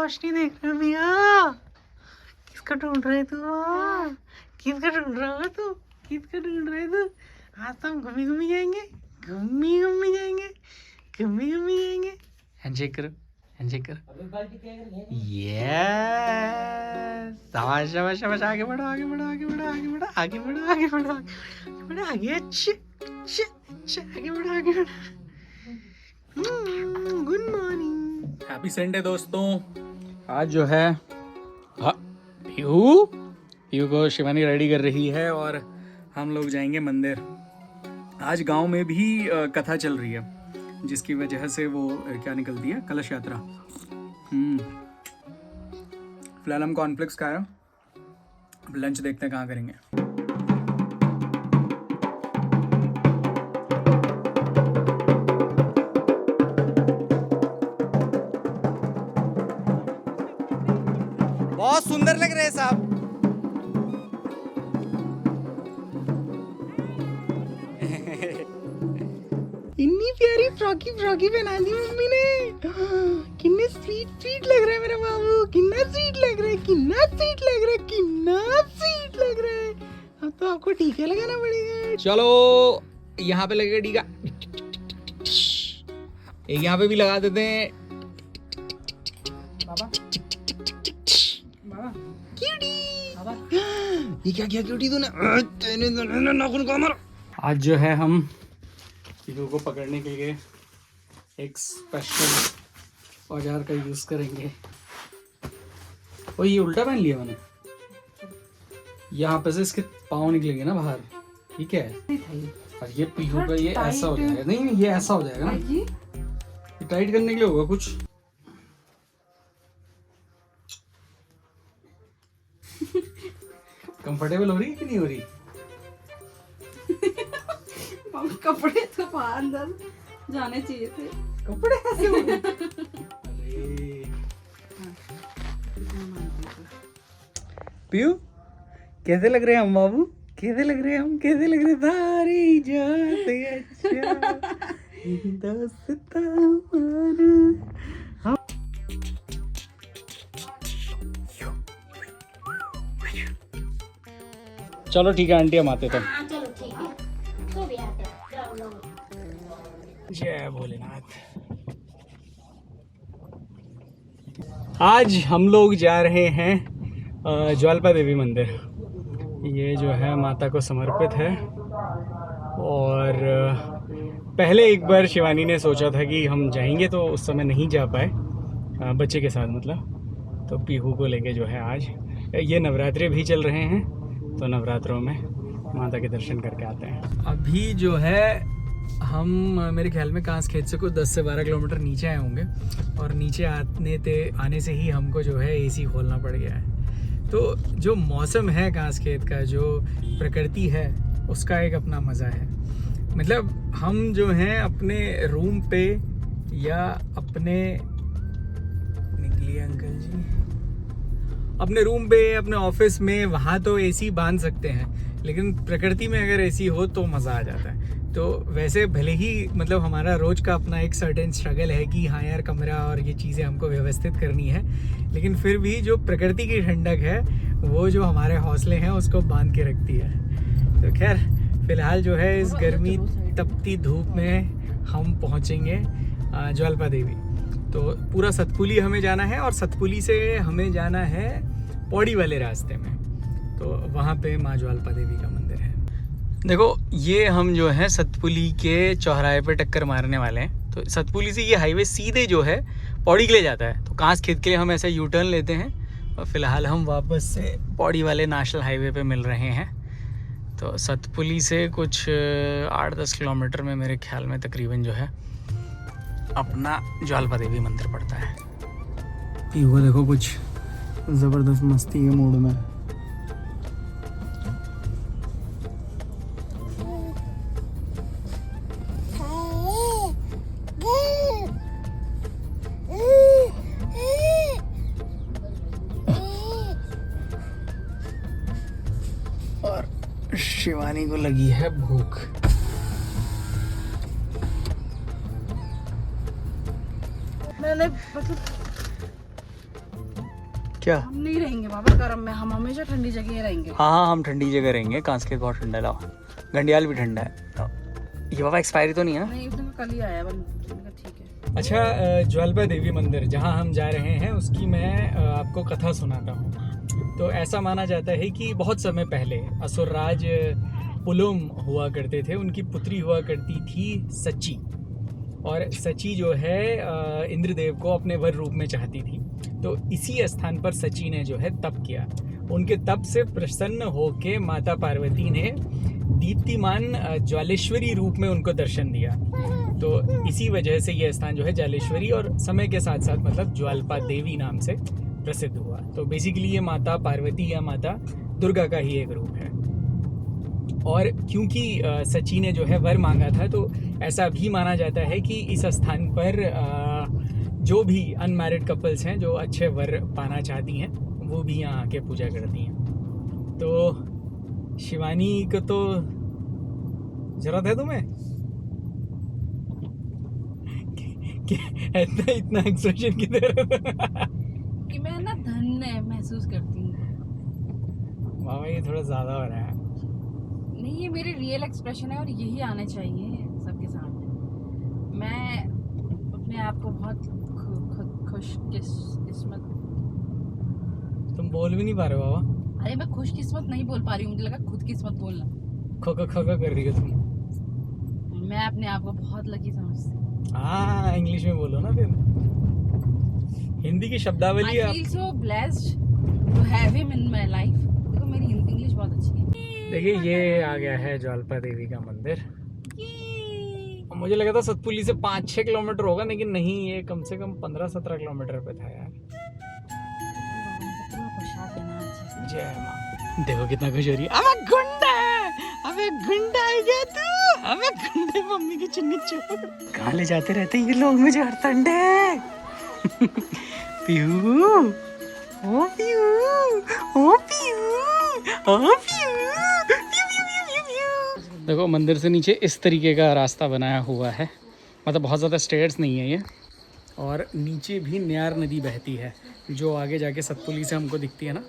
रोशनी देख रहा है भैया। किसका ढूंढ रहे तू? किसका ढूंढ रहा है तू? किसका ढूंढ रहे तू? आज तो हम घूमी घूमी जाएंगे, घूमी घूमी जाएंगे, घूमी घूमी जाएंगे। हैंडशेक करो, हैंडशेक करो। यस, शाबाश शाबाश शाबाश। आगे बढ़ो, आगे बढ़ो, आगे बढ़ो, आगे बढ़ो, आगे बढ़ो, आगे बढ़ो, आगे बढ़ो, आगे। अच्छे अच्छे अच्छे, आगे बढ़ो, आगे बढ़ो। गुड मॉर्निंग, हैप्पी संडे दोस्तों। आज जो है पीहू को शिवानी रेडी कर रही है और हम लोग जाएंगे मंदिर। आज गांव में भी कथा चल रही है, जिसकी वजह से वो क्या निकलती है, कलश यात्रा। फिलहाल हम कॉर्नफ्लेक्स खाया, लंच देखते हैं कहाँ करेंगे। बहुत सुंदर लग रहे हैं साहब। इतनी प्यारी फ्रॉकी फ्रॉकी पहना दी मम्मी ने। कितने स्वीट स्वीट लग रहा है मेरा बाबू, कितना स्वीट लग रहा है, कितना स्वीट लग रहा है, कितना स्वीट लग रहा है। अब तो आपको टीका लगाना पड़ेगा। चलो यहाँ पे लगेगा टीका, एक यहाँ पे भी लगा देते हैं। बाबा क्यूटी, ये क्या किया क्यूटी तूने? नाखून को मारा। आज जो है हम पीहू को पकड़ने के लिए एक स्पेशल औजार का यूज करेंगे। ओ ये उल्टा पहन लिया मैंने, यहाँ पे से इसके पाँव निकलेंगे ना बाहर, ठीक है। और ये पीहू का ये ऐसा हो जाएगा, नहीं ये ऐसा हो जाएगा ना, ये टाइट करने के लिए होगा कुछ। कंफर्टेबल हो रही है कि नहीं हो रही? कपड़े तो अंदर जाने चाहिए थे, कपड़े ऐसे हो गए। पीहू कैसे लग रहे हैं हम बाबू? कैसे लग रहे हैं हम? कैसे लग रहे हैं? सारी जाते अच्छा दोस्ता हमारा। चलो ठीक है आंटी, हम आते तो। चलो ठीक है, तो भी आते हैं। जय भोलेनाथ। आज हम लोग जा रहे हैं ज्वालपा देवी मंदिर। ये जो है माता को समर्पित है। और पहले एक बार शिवानी ने सोचा था कि हम जाएंगे, तो उस समय नहीं जा पाए बच्चे के साथ, मतलब। तो पीहू को लेके जो है आज, ये नवरात्रि भी चल रहे हैं, तो नवरात्रों में माता के दर्शन करके आते हैं। अभी जो है हम मेरे ख्याल में कांस खेत से कुछ 10 से 12 किलोमीटर नीचे आए होंगे, और नीचे आने से ही हमको जो है एसी खोलना पड़ गया है। तो जो मौसम है कांस खेत का, जो प्रकृति है, उसका एक अपना मज़ा है। मतलब हम जो हैं अपने रूम पे या अपने, निकलिए अंकल जी, अपने रूम पे, अपने ऑफिस में, वहाँ तो एसी बांध सकते हैं, लेकिन प्रकृति में अगर एसी हो तो मज़ा आ जाता है। तो वैसे भले ही मतलब हमारा रोज़ का अपना एक सर्टेन स्ट्रगल है कि हाँ यार कमरा और ये चीज़ें हमको व्यवस्थित करनी है, लेकिन फिर भी जो प्रकृति की ठंडक है वो जो हमारे हौसले हैं उसको बांध के रखती है। तो खैर फ़िलहाल जो है इस गर्मी तपती धूप में हम पहुँचेंगे ज्वालपा देवी। तो पूरा सतपुली हमें जाना है, और सतपुली से हमें जाना है पौड़ी वाले रास्ते में। तो वहाँ पे माँ ज्वालपा देवी का मंदिर है। देखो ये हम जो है सतपुली के चौराहे पे टक्कर मारने वाले हैं। तो सतपुली से ये हाईवे सीधे जो है पौड़ी के लिए जाता है। तो कांस खेत के लिए हम ऐसा यू टर्न लेते हैं, और फिलहाल हम वापस से पौड़ी वाले नेशनल हाईवे पे मिल रहे हैं। तो सतपुली से कुछ 8-10 किलोमीटर में मेरे ख्याल में तकरीबन जो है अपना ज्वालपा देवी मंदिर पड़ता है। वो देखो कुछ ज़बरदस्त मस्ती के मूड में। और शिवानी को लगी है भूख। मैंने मतलब क्या? हम नहीं रहेंगे बाबा गर्म में, हम हमेशा ठंडी जगह ही रहेंगे। हाँ हम ठंडी जगह रहेंगे। कांसके बहुत ठंडा लाओ, घंडियाल भी ठंडा है। लाओ। ये बाबा एक्सपायरी तो नहीं है ना? नहीं उसने कल ही आया ठीक है। अच्छा, ज्वालपा देवी मंदिर जहाँ हम जा रहे हैं उसकी मैं आपको कथा सुनाता हूँ। तो ऐसा माना जाता है कि बहुत समय पहले असुरराज पुलुम हुआ करते थे, उनकी पुत्री हुआ करती थी सची। और सची जो है इंद्रदेव को अपने वर रूप में चाहती थी। तो इसी स्थान पर सची ने जो है तप किया। उनके तप से प्रसन्न होके माता पार्वती ने दीप्तिमान ज्वालेश्वरी रूप में उनको दर्शन दिया। तो इसी वजह से यह स्थान जो है ज्वालेश्वरी और समय के साथ साथ मतलब ज्वालपा देवी नाम से प्रसिद्ध हुआ। तो बेसिकली ये माता पार्वती या माता दुर्गा का ही एक रूप है। और क्योंकि सची ने जो है वर मांगा था, तो ऐसा भी माना जाता है कि इस स्थान पर जो भी अनमैरिड कपल्स हैं जो अच्छे वर पाना चाहती हैं वो भी यहाँ आके पूजा करती हैं। तो शिवानी को तो जरूरत है तुम्हें इतना एक्सप्रेशन किधर कि मैं ना धन्य महसूस करती हूँ। मामा ये थोड़ा ज़्यादा हो रहा है। नहीं ये मेरे रियल एक्सप्रेशन है और यही आने चाहिए सबके सामने। मैं अपने आप को बहुत खुशकिस्मत। तुम बोल भी नहीं पा रहे हो बाबा। अरे मैं खुशकिस्मत नहीं बोल पा रही हूँ, मुझे लगा खुद किस्मत बोलना। खोखा कर रही हो तुम। मैं अपने आप को बहुत लकी समझती हूँ। हाँ इंग्लिश में बोलो ना फिर। हिंदी की शब्दावली I feel so blessed to have him in my life। देखो मेरी इंग्लिश बहुत अच्छी है। देखिए ये आ गया है ज्वालपा देवी का मंदिर। मुझे लगा था सतपुली से 5-6 किलोमीटर होगा, लेकिन नहीं, ये कम से कम 15-17 किलोमीटर पे था यार। जय माँ। देखो कितना खुश हो रही है। अबे गुंडा, अबे गुंडा आ गया तू। अबे गुंडे मम्मी की चुन्नी चोर। कहाँ ले जाते रहते हैं ये लोग मुझे हर संडे। पीहू, ओ पीहू, ओ पीहू, ओ पीहू। देखो मंदिर से नीचे इस तरीके का रास्ता बनाया हुआ है, मतलब बहुत ज़्यादा स्टेयर्स नहीं है ये। और नीचे भी न्यार नदी बहती है जो आगे जाके सतपुली से हमको दिखती है ना।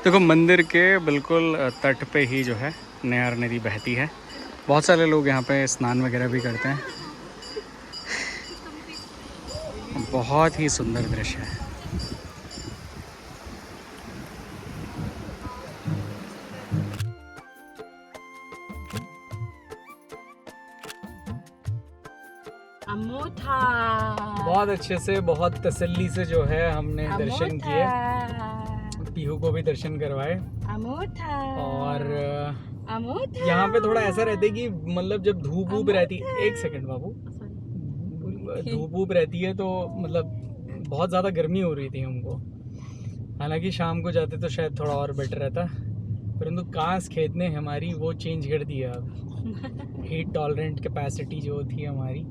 देखो मंदिर के बिल्कुल तट पे ही जो है न्यार नदी बहती है। बहुत सारे लोग यहाँ पे स्नान वगैरह भी करते हैं। बहुत ही सुंदर दृश्य है। अमोठा। बहुत अच्छे से, बहुत तसल्ली से जो है हमने दर्शन किए। पीहू को भी दर्शन करवाए। अमोठा। और अमोठा। यहाँ पे थोड़ा ऐसा रहता है कि मतलब जब धूप वूप रहती है, एक सेकंड बाबू, धूप वूप रहती है तो मतलब बहुत ज़्यादा गर्मी हो रही थी हमको। हालांकि शाम को जाते तो शायद थोड़ा और बेटर रहता, परंतु कांस खेत ने हमारी वो चेंज कर दिया। अब हीट टॉलरेंट कैपेसिटी जो थी हमारी,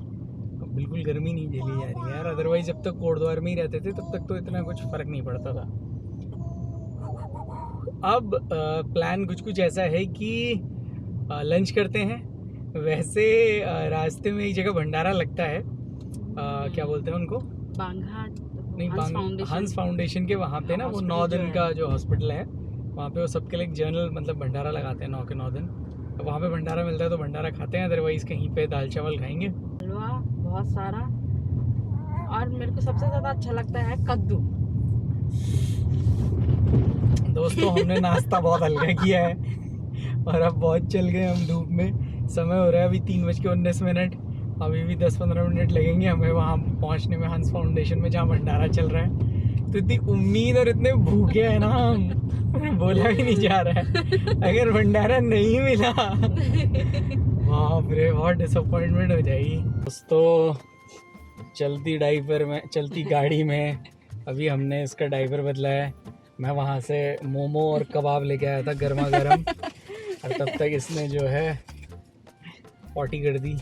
बिल्कुल गर्मी नहीं झेली जा रही यार। अदरवाइज जब तक कोटद्वार में ही रहते थे तब तक तो इतना कुछ फ़र्क नहीं पड़ता था। अब प्लान कुछ ऐसा है कि लंच करते हैं। वैसे रास्ते में एक जगह भंडारा लगता है, क्या बोलते हैं उनको, बांघा नहीं, हंस फाउंडेशन के वहाँ पे ना वो 9 दिन का जो हॉस्पिटल है वहाँ पे वो सबके लिए जनरल मतलब भंडारा लगाते हैं 9 के 9 दिन। अब वहाँ पे भंडारा मिलता है तो भंडारा खाते हैं, अदरवाइज कहीं पे दाल चावल खाएंगे। हलवा बहुत सारा और मेरे को सबसे ज्यादा अच्छा लगता है कद्दू। दोस्तों हमने नाश्ता बहुत हल्का किया है और अब बहुत चल गए हम धूप में। समय हो रहा है अभी 3:19। अभी भी 10-15 मिनट लगेंगे हमें वहाँ पहुँचने में, हंस फाउंडेशन में, जहाँ भंडारा चल रहा है। तो इतनी उम्मीद और इतने भूखे हैं ना हम, बोला भी नहीं जा रहा है। अगर भंडारा नहीं मिला बाप रे बहुत डिसअपॉइंटमेंट हो जाएगी। दोस्तों चलती गाड़ी में अभी हमने इसका डायपर बदला है। मैं वहाँ से मोमो और कबाब लेके आया था गर्मा गर्म और तब तक इसने जो है पॉटी कर दी।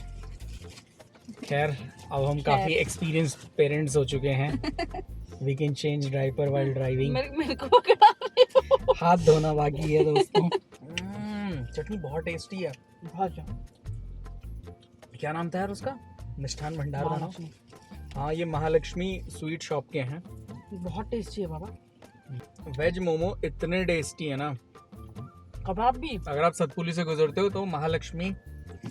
खैर अब हम काफ़ी एक्सपीरियंस्ड पेरेंट्स हो चुके हैं। We can change diaper while driving. मेरे को पकड़ा नहीं। हाथ धोना बाकी है दोस्तों। चटनी बहुत टेस्टी है। क्या नाम था यार उसका? मिष्ठान भंडार था ना? हाँ ये महालक्ष्मी स्वीट शॉप के हैं। बहुत टेस्टी है बाबा। वेज मोमो इतने टेस्टी है ना। कबाब भी। अगर आप सतपुली से गुजरते हो तो महालक्ष्मी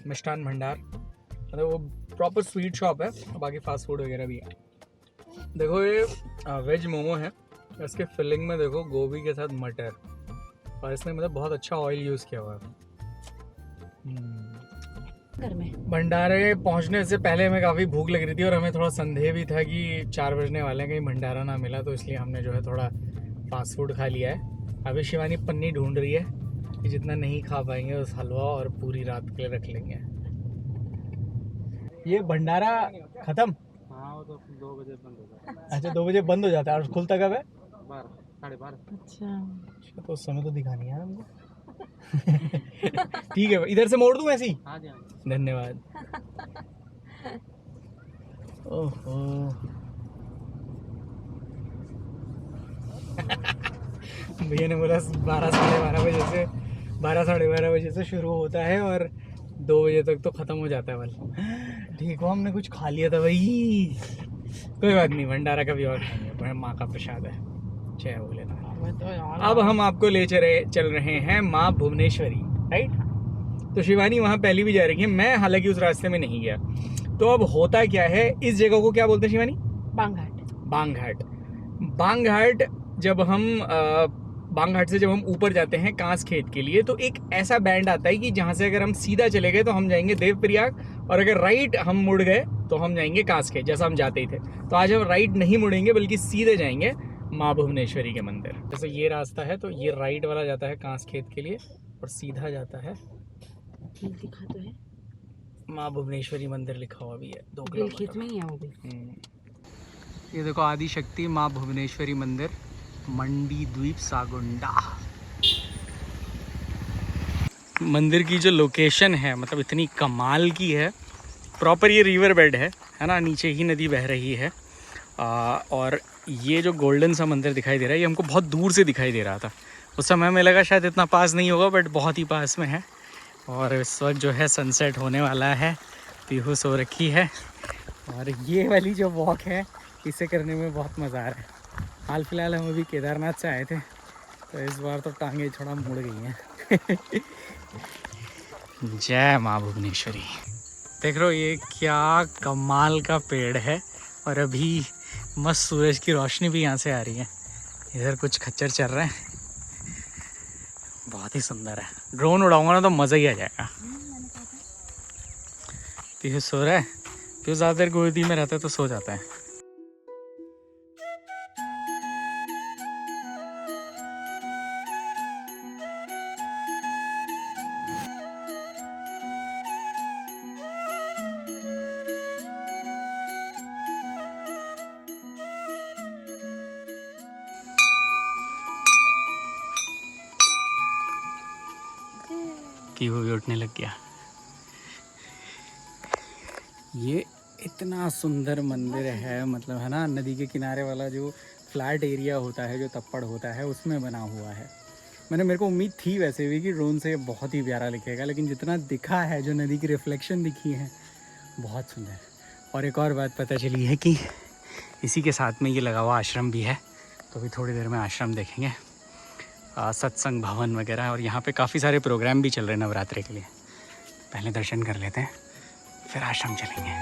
मिष्ठान भंडार, मतलब वो प्रॉपर स्वीट शॉप है। बाकी फास्ट फूड वगैरह भी है। देखो ये वेज मोमो है, इसके फिलिंग में देखो गोभी के साथ मटर, और इसने मतलब बहुत अच्छा ऑयल यूज़ किया हुआ है। घर में भंडारे पहुंचने से पहले हमें काफ़ी भूख लग रही थी और हमें थोड़ा संदेह भी था कि 4 बजने वाले हैं, कहीं भंडारा ना मिला, तो इसलिए हमने जो है थोड़ा फास्ट फूड खा लिया है। अभी शिवानी पन्नी ढूंढ रही है कि जितना नहीं खा पाएंगे उस हलवा और पूरी रात के लिए रख लेंगे। ये भंडारा खत्म? हाँ वो तो 2 बजे बंद हो जाता है। अच्छा 2 बजे बंद हो जाता है और खुलता कब है? 12, 12:30। अच्छा तो उस समय तो दिखानी है हमको। ठीक है इधर से मोड़ दूं ऐसी? हाँ जी हाँ जी। धन्यवाद। ओहो भैया ने बोला 12 साढ़े 12 बजे से शुरू होता है और 2 बजे तक तो खत्म हो जाता है बल। ठीक हो हमने कुछ खा लिया था भाई। कोई बात नहीं, भंडारा का भी और खाएंगे, माँ का प्रसाद है। जय भोलेनाथ। अब हम आपको ले चल रहे हैं माँ भुवनेश्वरी, राइट? तो शिवानी वहाँ पहले भी जा रही है, मैं हालांकि उस रास्ते में नहीं गया। तो अब होता क्या है, इस जगह को क्या बोलते हैं शिवानी? बांघाट। जब हम बांघाट से जब हम ऊपर जाते हैं कांस खेत के लिए, तो एक ऐसा बैंड आता है कि जहाँ से अगर हम सीधा चले गए तो हम जाएंगे देवप्रयाग, और अगर राइट हम मुड़ गए तो हम जाएंगे कांस खेत, जैसा हम जाते ही थे। तो आज हम राइट नहीं मुड़ेंगे बल्कि सीधे जाएंगे माँ भुवनेश्वरी के मंदिर। जैसे ये रास्ता है तो ये राइट वाला जाता है कांस खेत के लिए और सीधा जाता है, दिखा तो है, माँ भुवनेश्वरी मंदिर लिखा हुआ भी है 2 खेत में ही है वो भी। ये देखो आदि शक्ति माँ भुवनेश्वरी मंदिर, मंडी द्वीप सागुंडा। मंदिर की जो लोकेशन है मतलब इतनी कमाल की है। प्रॉपर ये रिवर बेड है ना, नीचे ही नदी बह रही है। और ये जो गोल्डन सा मंदिर दिखाई दे रहा है ये हमको बहुत दूर से दिखाई दे रहा था। उस समय हमें लगा शायद इतना पास नहीं होगा, बट बहुत ही पास में है। और इस वक्त जो है सनसेट होने वाला है, पीहू सो रखी है, और ये वाली जो वॉक है इसे करने में बहुत मज़ा आ रहा है। हाल फिलहाल हम अभी केदारनाथ से आए थे, तो इस बार तो टांगे थोड़ा मुड़ गई हैं। जय माँ भुवनेश्वरी। देख रहे हो ये क्या कमाल का पेड़ है, और अभी मस्त सूरज की रोशनी भी यहाँ से आ रही है। इधर कुछ खच्चर चल रहे हैं, बहुत ही सुंदर है। ड्रोन उड़ाऊंगा ना तो मज़ा ही आ जाएगा। पीहू सो रहा है, पीहू ज़्यादा देर गोदी में रहता है तो सो जाता है। पीहू भी उठने लग गया। ये इतना सुंदर मंदिर है, मतलब है ना, नदी के किनारे वाला जो फ्लैट एरिया होता है, जो तप्पड़ होता है, उसमें बना हुआ है। मेरे को उम्मीद थी वैसे भी कि ड्रोन से बहुत ही प्यारा दिखेगा, लेकिन जितना दिखा है, जो नदी की रिफ्लेक्शन दिखी है, बहुत सुंदर। और एक और बात पता चली है कि इसी के साथ में ये लगा हुआ आश्रम भी है, तो अभी थोड़ी देर में आश्रम देखेंगे, सत्संग भवन वगैरह। और यहाँ पे काफ़ी सारे प्रोग्राम भी चल रहे हैं नवरात्रि के लिए। पहले दर्शन कर लेते हैं, फिर आश्रम चलेंगे।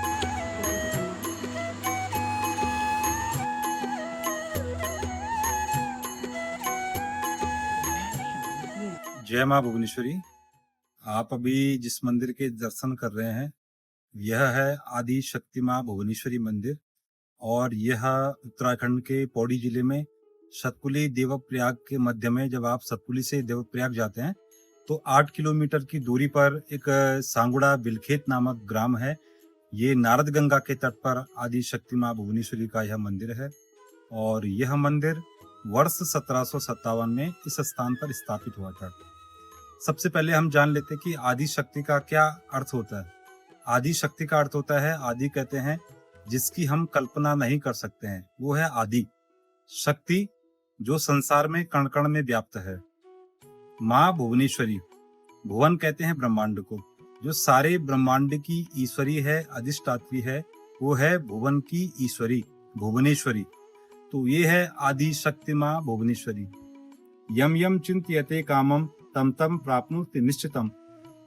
जय माँ भुवनेश्वरी। आप अभी जिस मंदिर के दर्शन कर रहे हैं यह है आदि शक्ति माँ भुवनेश्वरी मंदिर, और यह उत्तराखंड के पौड़ी जिले में सतपुली देवप्रयाग के मध्य में, जब आप सतपुली से देवप्रयाग जाते हैं तो 8 किलोमीटर की दूरी पर एक सांगुड़ा बिलखेत नामक ग्राम है। ये नारद गंगा के तट पर आदि शक्ति माँ भुवनेश्वरी का यह मंदिर है, और यह मंदिर वर्ष 1757 में इस स्थान पर स्थापित हुआ था। सबसे पहले हम जान लेते हैं कि आदि शक्ति का क्या अर्थ होता है। आदि शक्ति का अर्थ होता है, आदि कहते हैं जिसकी हम कल्पना नहीं कर सकते हैं, वो है आदि शक्ति, जो संसार में कण कण में व्याप्त है। माँ भुवनेश्वरी, भुवन कहते हैं ब्रह्मांड को, जो सारे ब्रह्मांड की ईश्वरी है, अधिष्ठात्री है, वो है भुवन की ईश्वरी भुवनेश्वरी। तो ये है आदि शक्ति माँ भुवनेश्वरी। यम यम चिंत्यते कामम तम तम प्राप्नुति निश्चितम।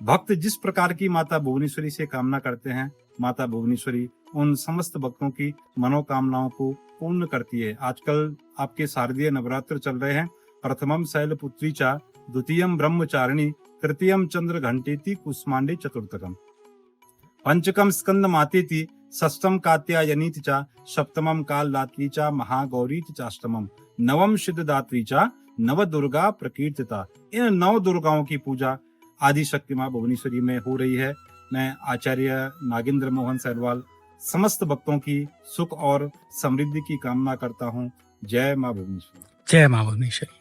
भक्त जिस प्रकार की माता भुवनेश्वरी से कामना करते हैं, माता भुवनेश्वरी उन समस्त भक्तों की मनोकामनाओं को पूर्ण करती है। आजकल आपके शारदीय नवरात्र चल रहे हैं। प्रथमम शैलपुत्री चा, द्वितीयम ब्रह्मचारिणी, तृतीयम चंद्र घंटेति, कुष्मांडे चतुर्थकम, पंचकम स्कंद मातेति, षष्ठम कात्यायनीति चा, सप्तमम कालरात्रि चा, महागौरीति चाष्टमम, नवम सिद्धदात्री चा, नव दुर्गा प्रकीर्तिता। इन 9 दुर्गाओं की पूजा आदि शक्ति माँ भुवनेश्वरी में हो रही है। मैं आचार्य नागेंद्र मोहन सैरवाल समस्त भक्तों की सुख और समृद्धि की कामना करता हूँ। जय माँ भुवनेश्वरी। जय माँ भुवनेश्वरी।